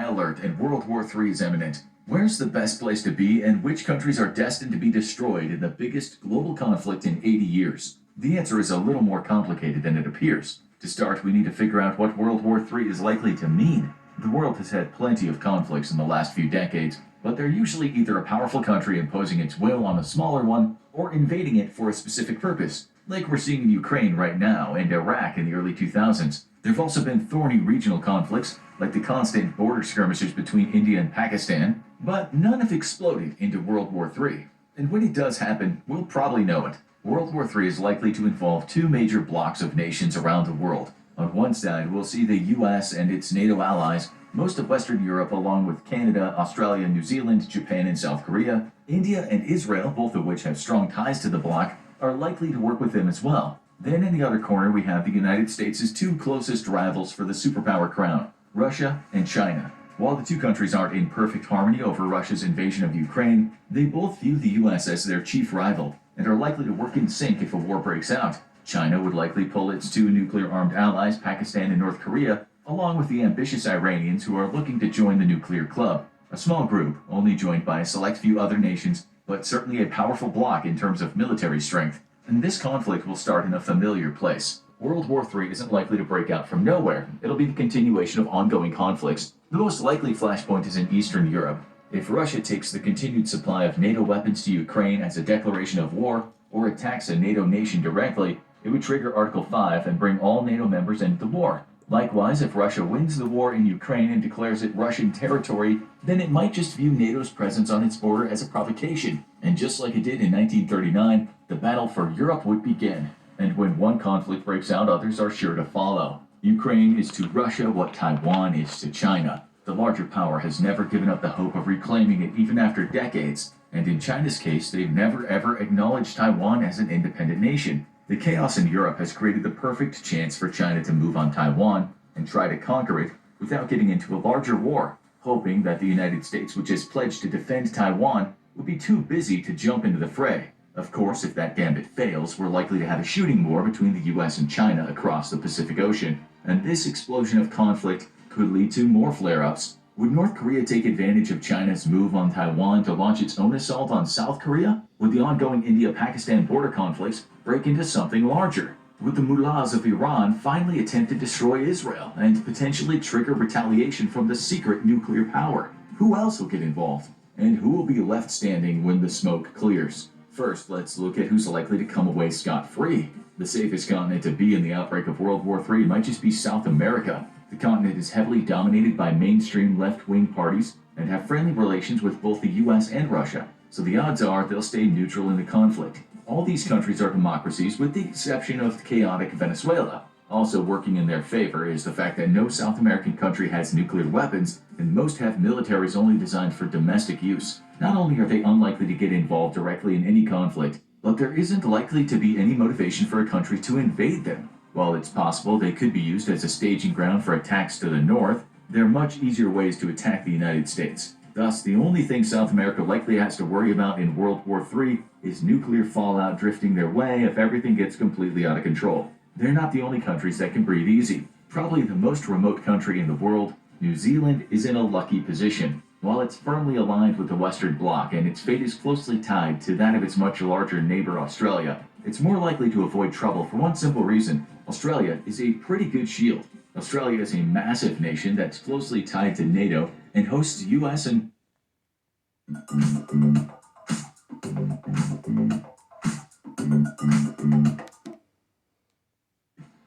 Alert and World War III is imminent. Where's the best place to be, and which countries are destined to be destroyed in the biggest global conflict in 80 years? The answer is a little more complicated than it appears. To start, we need to figure out what World War III is likely to mean. The world has had plenty of conflicts in the last few decades, but they're usually either a powerful country imposing its will on a smaller one, or invading it for a specific purpose, like we're seeing in Ukraine right now and Iraq in the early 2000s. There have also been thorny regional conflicts, like the constant border skirmishes between India and Pakistan, but none have exploded into World War III. And when it does happen, we'll probably know it. World War III is likely to involve two major blocks of nations around the world. On one side, we'll see the US and its NATO allies, most of Western Europe along with Canada, Australia, New Zealand, Japan, and South Korea. India and Israel, both of which have strong ties to the bloc, are likely to work with them as well. Then in the other corner, we have the United States' two closest rivals for the superpower crown, Russia and China. While the two countries aren't in perfect harmony over Russia's invasion of Ukraine, they both view the US as their chief rival and are likely to work in sync if a war breaks out. China would likely pull its two nuclear-armed allies, Pakistan and North Korea, along with the ambitious Iranians who are looking to join the nuclear club. A small group, only joined by a select few other nations, but certainly a powerful bloc in terms of military strength. And this conflict will start in a familiar place. World War III isn't likely to break out from nowhere. It'll be the continuation of ongoing conflicts. The most likely flashpoint is in Eastern Europe. If Russia takes the continued supply of NATO weapons to Ukraine as a declaration of war, or attacks a NATO nation directly, it would trigger Article 5 and bring all NATO members into the war. Likewise, if Russia wins the war in Ukraine and declares it Russian territory, then it might just view NATO's presence on its border as a provocation. And just like it did in 1939, the battle for Europe would begin. And when one conflict breaks out, others are sure to follow. Ukraine is to Russia what Taiwan is to China. The larger power has never given up the hope of reclaiming it even after decades. And in China's case, they've never ever acknowledged Taiwan as an independent nation. The chaos in Europe has created the perfect chance for China to move on Taiwan and try to conquer it without getting into a larger war, hoping that the United States, which has pledged to defend Taiwan, would be too busy to jump into the fray. Of course, if that gambit fails, we're likely to have a shooting war between the US and China across the Pacific Ocean, and this explosion of conflict could lead to more flare-ups. Would North Korea take advantage of China's move on Taiwan to launch its own assault on South Korea? Would the ongoing India-Pakistan border conflicts break into something larger? Would the mullahs of Iran finally attempt to destroy Israel and potentially trigger retaliation from the secret nuclear power? Who else will get involved? And who will be left standing when the smoke clears? First, let's look at who's likely to come away scot-free. The safest continent to be in the outbreak of World War III might just be South America. The continent is heavily dominated by mainstream left-wing parties and have friendly relations with both the US and Russia, so the odds are they'll stay neutral in the conflict. All these countries are democracies with the exception of chaotic Venezuela. Also working in their favor is the fact that no South American country has nuclear weapons, and most have militaries only designed for domestic use. Not only are they unlikely to get involved directly in any conflict, but there isn't likely to be any motivation for a country to invade them. While it's possible they could be used as a staging ground for attacks to the north, there are much easier ways to attack the United States. Thus, the only thing South America likely has to worry about in World War III is nuclear fallout drifting their way if everything gets completely out of control. They're not the only countries that can breathe easy. Probably the most remote country in the world, New Zealand is in a lucky position. While it's firmly aligned with the Western Bloc and its fate is closely tied to that of its much larger neighbor Australia, it's more likely to avoid trouble for one simple reason. Australia is a pretty good shield. Australia is a massive nation that's closely tied to NATO and hosts US and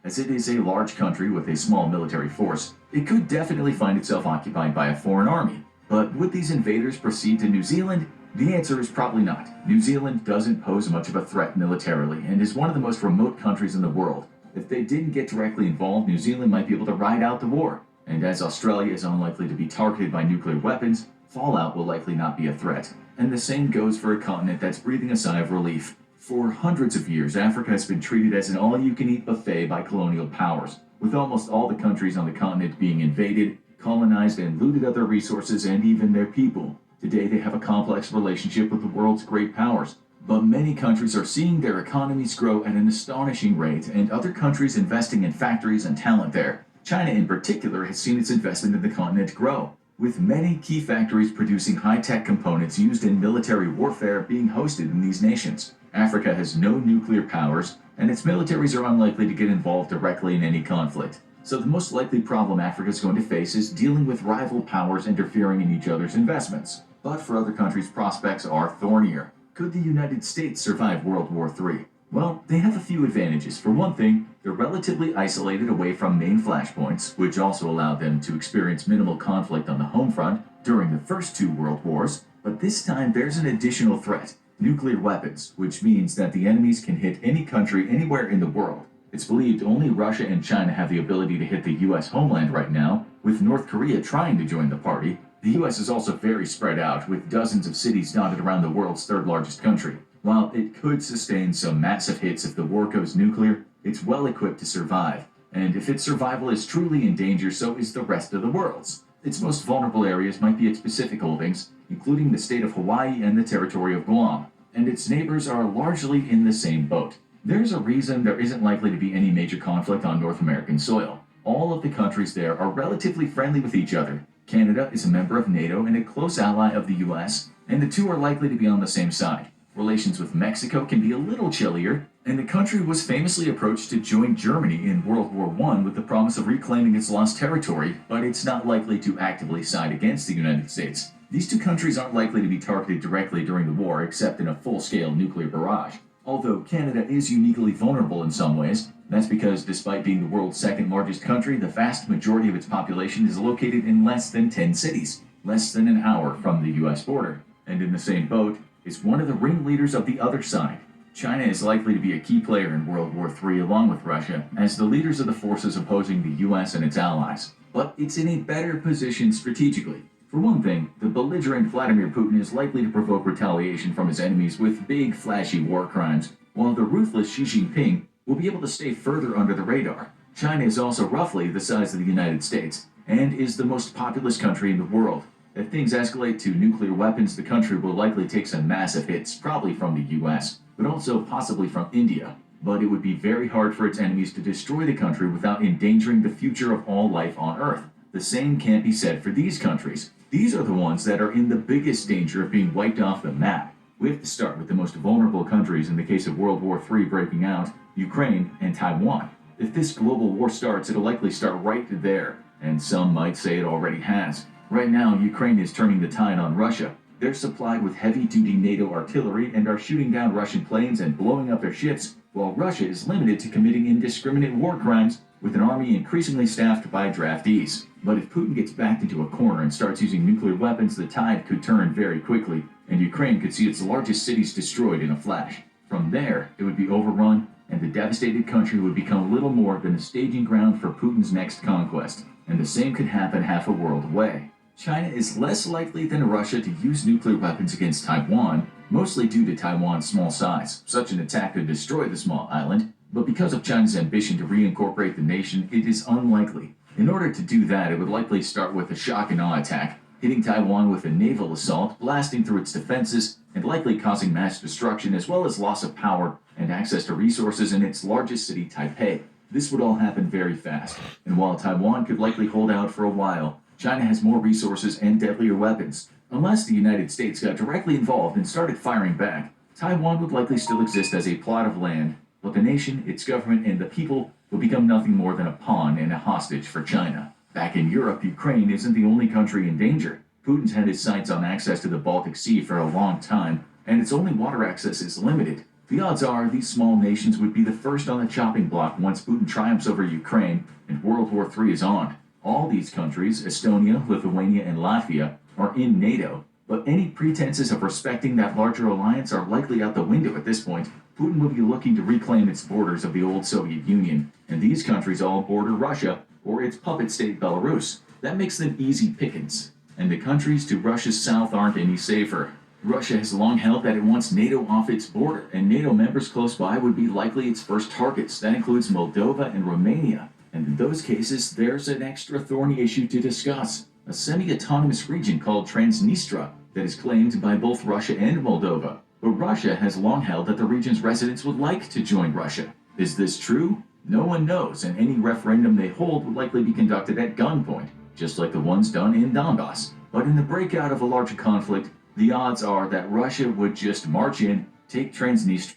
as it is a large country with a small military force, it could definitely find itself occupied by a foreign army. But would these invaders proceed to New Zealand? The answer is probably not. New Zealand doesn't pose much of a threat militarily and is one of the most remote countries in the world. If they didn't get directly involved, New Zealand might be able to ride out the war. And as Australia is unlikely to be targeted by nuclear weapons, fallout will likely not be a threat. And the same goes for a continent that's breathing a sigh of relief. For hundreds of years, Africa has been treated as an all-you-can-eat buffet by colonial powers, with almost all the countries on the continent being invaded, colonized, and looted of their resources and even their people. Today, they have a complex relationship with the world's great powers. But many countries are seeing their economies grow at an astonishing rate, and other countries investing in factories and talent there. China in particular has seen its investment in the continent grow. with many key factories producing high-tech components used in military warfare being hosted in these nations. Africa has no nuclear powers, and its militaries are unlikely to get involved directly in any conflict. So the most likely problem Africa is going to face is dealing with rival powers interfering in each other's investments. But for other countries, prospects are thornier. Could the United States survive World War III? Well, they have a few advantages. For one thing, they're relatively isolated away from main flashpoints, which also allowed them to experience minimal conflict on the home front during the first two world wars. But this time there's an additional threat: nuclear weapons, which means that the enemies can hit any country anywhere in the world. It's believed only Russia and China have the ability to hit the US homeland right now, with North Korea trying to join the party. The US is also very spread out, with dozens of cities dotted around the world's third largest country. While it could sustain some massive hits if the war goes nuclear, it's well equipped to survive. And if its survival is truly in danger, so is the rest of the world's. Its most vulnerable areas might be its Pacific holdings, including the state of Hawaii and the territory of Guam. And its neighbors are largely in the same boat. There's a reason there isn't likely to be any major conflict on North American soil. All of the countries there are relatively friendly with each other. Canada is a member of NATO and a close ally of the US, and the two are likely to be on the same side. Relations with Mexico can be a little chillier, and the country was famously approached to join Germany in World War I with the promise of reclaiming its lost territory, but it's not likely to actively side against the United States. These two countries aren't likely to be targeted directly during the war, except in a full-scale nuclear barrage. Although Canada is uniquely vulnerable in some ways, that's because despite being the world's second largest country, the vast majority of its population is located in less than 10 cities, less than an hour from the US border. And in the same boat is one of the ringleaders of the other side. China is likely to be a key player in World War III along with Russia, as the leaders of the forces opposing the US and its allies. But it's in a better position strategically. For one thing, the belligerent Vladimir Putin is likely to provoke retaliation from his enemies with big, flashy war crimes, while the ruthless Xi Jinping will be able to stay further under the radar. China is also roughly the size of the United States, and is the most populous country in the world. If things escalate to nuclear weapons, the country will likely take some massive hits, probably from the US, but also possibly from India. But it would be very hard for its enemies to destroy the country without endangering the future of all life on Earth. The same can't be said for these countries. These are the ones that are in the biggest danger of being wiped off the map. We have to start with the most vulnerable countries in the case of World War III breaking out: Ukraine and Taiwan. If this global war starts, it'll likely start right there, and some might say it already has. Right now, Ukraine is turning the tide on Russia. They're supplied with heavy-duty NATO artillery and are shooting down Russian planes and blowing up their ships, while Russia is limited to committing indiscriminate war crimes with an army increasingly staffed by draftees. But if Putin gets backed into a corner and starts using nuclear weapons, the tide could turn very quickly, and Ukraine could see its largest cities destroyed in a flash. From there, it would be overrun, and the devastated country would become little more than a staging ground for Putin's next conquest. And the same could happen half a world away. China is less likely than Russia to use nuclear weapons against Taiwan, mostly due to Taiwan's small size. Such an attack could destroy the small island, but because of China's ambition to reincorporate the nation, it is unlikely. In order to do that, it would likely start with a shock and awe attack, hitting Taiwan with a naval assault, blasting through its defenses, and likely causing mass destruction as well as loss of power and access to resources in its largest city, Taipei. This would all happen very fast, and while Taiwan could likely hold out for a while, China has more resources and deadlier weapons. Unless the United States got directly involved and started firing back, Taiwan would likely still exist as a plot of land, but the nation, its government, and the people would become nothing more than a pawn and a hostage for China. Back in Europe, Ukraine isn't the only country in danger. Putin's had his sights on access to the Baltic Sea for a long time, and its only water access is limited. The odds are these small nations would be the first on the chopping block once Putin triumphs over Ukraine and World War III is on. All these countries, Estonia, Lithuania, and Latvia, are in NATO, but any pretenses of respecting that larger alliance are likely out the window at this point. Putin will be looking to reclaim its borders of the old Soviet Union, and these countries all border Russia or its puppet state Belarus. That makes them easy pickings, and the countries to Russia's south aren't any safer. Russia has long held that it wants NATO off its border, and NATO members close by would be likely its first targets. That includes Moldova and Romania. And in those cases, there's an extra thorny issue to discuss: a semi-autonomous region called Transnistria that is claimed by both Russia and Moldova. But Russia has long held that the region's residents would like to join Russia. Is this true? No one knows, and any referendum they hold would likely be conducted at gunpoint. just like the ones done in Donbass. But in the breakout of a larger conflict, the odds are that Russia would just march in, take Transnistria.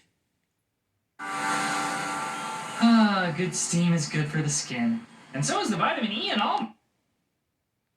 Good steam is good for the skin. And so is the vitamin E and all.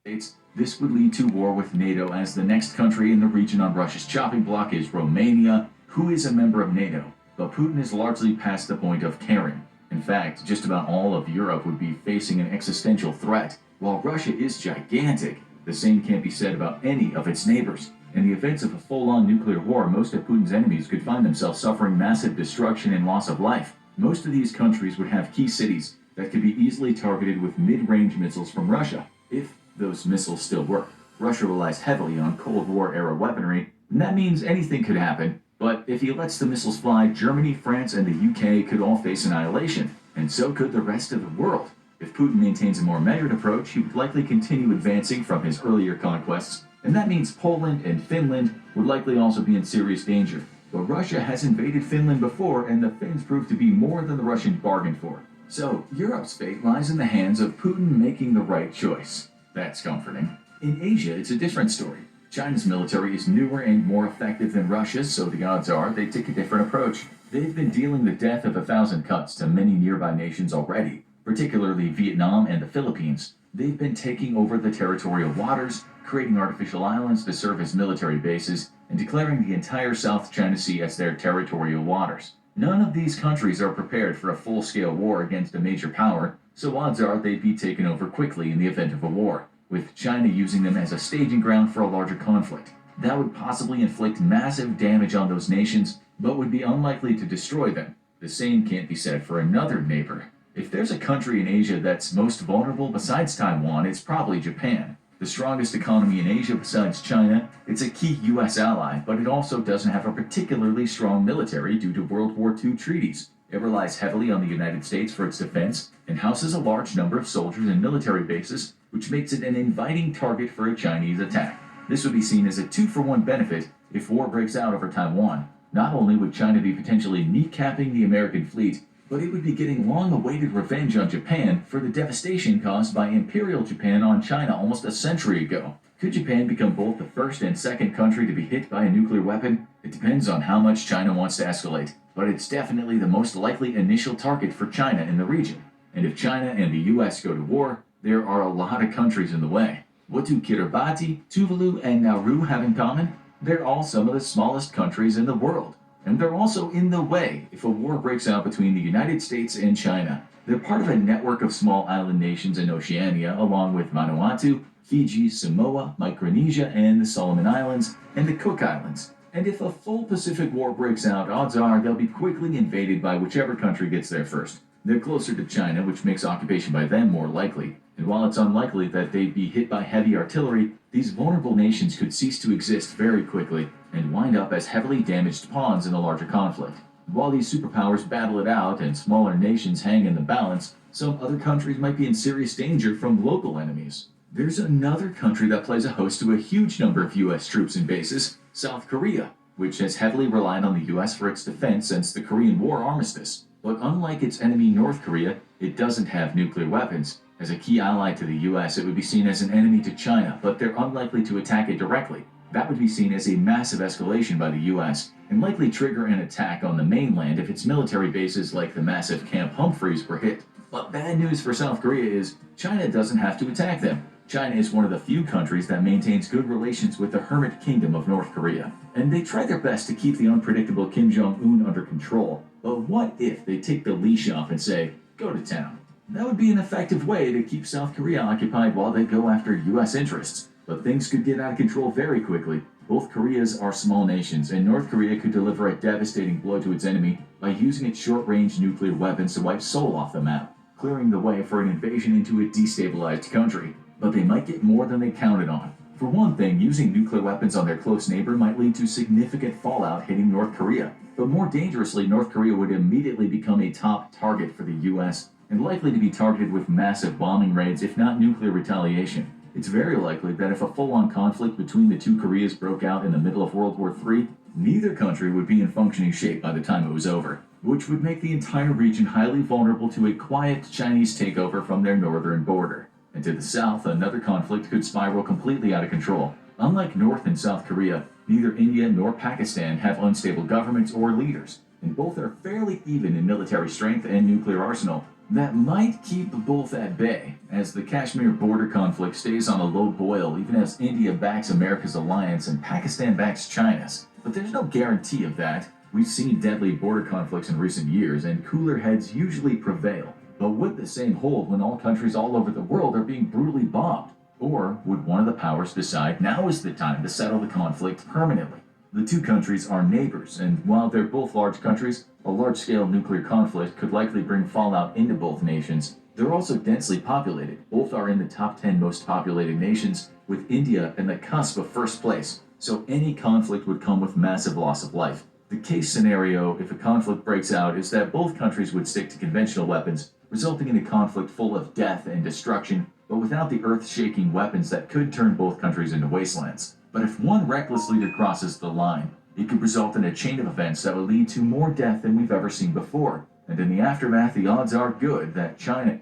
This would lead to war with NATO, as the next country in the region on Russia's chopping block is Romania, who is a member of NATO. But Putin is largely past the point of caring. In fact, just about all of Europe would be facing an existential threat. While Russia is gigantic, the same can't be said about any of its neighbors. In the event of a full-on nuclear war, most of Putin's enemies could find themselves suffering massive destruction and loss of life. Most of these countries would have key cities that could be easily targeted with mid-range missiles from Russia, if those missiles still work. Russia relies heavily on Cold War-era weaponry, and that means anything could happen. But if he lets the missiles fly, Germany, France, and the UK could all face annihilation, and so could the rest of the world. If Putin maintains a more measured approach, he would likely continue advancing from his earlier conquests, and that means Poland and Finland would likely also be in serious danger. But Russia has invaded Finland before, and the Finns proved to be more than the Russians bargained for. So, Europe's fate lies in the hands of Putin making the right choice. That's comforting. In Asia, it's a different story. China's military is newer and more effective than Russia's, so the odds are they take a different approach. They've been dealing the death of 1,000 cuts to many nearby nations already, particularly Vietnam and the Philippines. They've been taking over the territorial waters, creating artificial islands to serve as military bases, and declaring the entire South China Sea as their territorial waters. None of these countries are prepared for a full-scale war against a major power, so odds are they'd be taken over quickly in the event of a war, with China using them as a staging ground for a larger conflict. That would possibly inflict massive damage on those nations, but would be unlikely to destroy them. The same can't be said for another neighbor. If there's a country in Asia that's most vulnerable besides Taiwan, it's probably Japan. The strongest economy in Asia besides China, it's a key U.S. ally, but it also doesn't have a particularly strong military due to World War II treaties. It relies heavily on the United States for its defense, and houses a large number of soldiers and military bases, which makes it an inviting target for a Chinese attack. This would be seen as a 2-for-1 benefit if war breaks out over Taiwan. Not only would China be potentially kneecapping the American fleet, but it would be getting long-awaited revenge on Japan for the devastation caused by Imperial Japan on China almost a century ago. Could Japan become both the first and second country to be hit by a nuclear weapon? It depends on how much China wants to escalate, but it's definitely the most likely initial target for China in the region. And if China and the US go to war, there are a lot of countries in the way. What do Kiribati, Tuvalu, and Nauru have in common? They're all some of the smallest countries in the world. And they're also in the way if a war breaks out between the United States and China. They're part of a network of small island nations in Oceania, along with Vanuatu, Fiji, Samoa, Micronesia, and the Solomon Islands, and the Cook Islands. And if a full Pacific War breaks out, odds are they'll be quickly invaded by whichever country gets there first. They're closer to China, which makes occupation by them more likely. And while it's unlikely that they'd be hit by heavy artillery, these vulnerable nations could cease to exist very quickly and wind up as heavily damaged pawns in a larger conflict. While these superpowers battle it out and smaller nations hang in the balance, some other countries might be in serious danger from local enemies. There's another country that plays a host to a huge number of US troops and bases, South Korea, which has heavily relied on the US for its defense since the Korean War armistice. But unlike its enemy North Korea, it doesn't have nuclear weapons. As a key ally to the US, it would be seen as an enemy to China, but they're unlikely to attack it directly. That would be seen as a massive escalation by the US, and likely trigger an attack on the mainland if its military bases like the massive Camp Humphreys were hit. But bad news for South Korea is, China doesn't have to attack them. China is one of the few countries that maintains good relations with the Hermit Kingdom of North Korea, and they try their best to keep the unpredictable Kim Jong-un under control. But what if they take the leash off and say, go to town? That would be an effective way to keep South Korea occupied while they go after US interests. But things could get out of control very quickly. Both Koreas are small nations, and North Korea could deliver a devastating blow to its enemy by using its short-range nuclear weapons to wipe Seoul off the map, clearing the way for an invasion into a destabilized country. But they might get more than they counted on. For one thing, using nuclear weapons on their close neighbor might lead to significant fallout hitting North Korea. But more dangerously, North Korea would immediately become a top target for the US, and likely to be targeted with massive bombing raids if not nuclear retaliation. It's very likely that if a full-on conflict between the two Koreas broke out in the middle of World War III, neither country would be in functioning shape by the time it was over, which would make the entire region highly vulnerable to a quiet Chinese takeover from their northern border. And to the south, another conflict could spiral completely out of control. Unlike North and South Korea, neither India nor Pakistan have unstable governments or leaders, and both are fairly even in military strength and nuclear arsenal. That might keep both at bay, as the Kashmir border conflict stays on a low boil even as India backs America's alliance and Pakistan backs China's. But there's no guarantee of that. We've seen deadly border conflicts in recent years, and cooler heads usually prevail. But would the same hold when all countries all over the world are being brutally bombed? Or would one of the powers decide now is the time to settle the conflict permanently? The two countries are neighbors, and while they're both large countries, a large-scale nuclear conflict could likely bring fallout into both nations. They're also densely populated. Both are in the top 10 most populated nations, with India in the cusp of first place. So any conflict would come with massive loss of life. The case scenario, if a conflict breaks out, is that both countries would stick to conventional weapons, resulting in a conflict full of death and destruction, but without the earth-shaking weapons that could turn both countries into wastelands. But if one reckless leader crosses the line, it could result in a chain of events that will lead to more death than we've ever seen before. And in the aftermath, the odds are good that China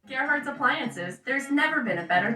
Gerhardt's Appliances, there's never been a better time.